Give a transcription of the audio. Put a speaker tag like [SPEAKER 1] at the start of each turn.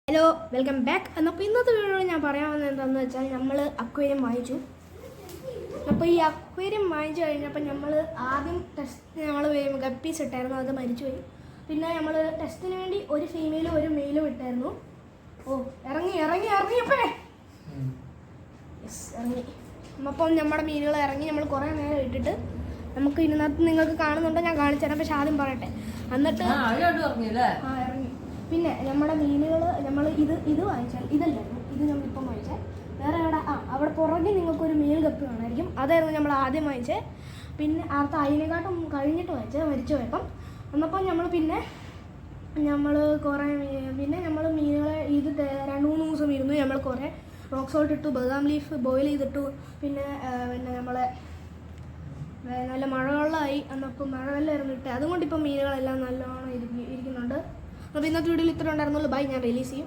[SPEAKER 1] Hello welcome back. അപ്പോൾ ഇന്നത്തെ video ഞാൻ പറയാൻ വന്നത് എന്താണെന്ന് വെച്ചാൽ നമ്മൾ അക്വേറിയം വാങ്ങിച്ചു. അപ്പോൾ ഈ അക്വേറിയം വാങ്ങിച്ചു കഴിഞ്ഞപ്പോൾ നമ്മൾ ആദ്യം ടെസ്റ്റ് ഗപ്പീസ് ഇട്ടായിരുന്നു, അത് മരിച്ചുപോയി. പിന്നെ നമ്മൾ ടെസ്റ്റിന് വേണ്ടി ഒരു ഫീമെയിലും ഒരു മെയിലും ഇട്ടായിരുന്നു. ഇറങ്ങിയപ്പോഴേ ഇറങ്ങി. അപ്പം നമ്മുടെ മീനുകൾ ഇറങ്ങി. നമ്മൾ കുറേ നേരം ഇട്ടിട്ട് നമുക്ക് ഇതിനകത്ത് നിങ്ങൾക്ക് കാണുന്നുണ്ടോ ഞാൻ കാണിച്ചു തരാം. പക്ഷെ ആദ്യം പറയട്ടെ, എന്നിട്ട് ഇറങ്ങി. പിന്നെ നമ്മുടെ മീനുകൾ നമ്മൾ ഇത് വാങ്ങിച്ചാൽ ഇതല്ലായിരുന്നു, ഇത് നമ്മളിപ്പം വാങ്ങിച്ചാൽ വേറെ അവിടെ പുറകെ നിങ്ങൾക്കൊരു മീൻ ഗപ്പി കാണായിരിക്കും. അതായിരുന്നു നമ്മൾ ആദ്യം വാങ്ങിച്ചത്. പിന്നെ അതിനെക്കാട്ടും കഴിഞ്ഞിട്ട് വാങ്ങിച്ചത് മരിച്ചു പോയപ്പം. എന്നപ്പം നമ്മൾ മീനുകളെ ഇത് 2-3 ദിവസം ഇരുന്നു. നമ്മൾ കുറേ റോക്ക് സോൾട്ട് ഇട്ടു, ബദാം ലീഫ് ബോയിൽ ചെയ്തിട്ടു. പിന്നെ നമ്മളെ നല്ല മഴവെള്ളമായി. എന്നപ്പം മഴവെള്ളമായിരുന്നു ഇട്ട്, അതുകൊണ്ട് ഇപ്പം മീനുകളെല്ലാം നല്ലോണം ഇരിക്കുന്നുണ്ട്. അപ്പോൾ ഇന്നത്തെ വീഡിയോയിൽ ഇത്ര ഉണ്ടായിരുന്നുള്ളൂ. ബൈ, ഞാൻ റിലീസ് ചെയ്യും.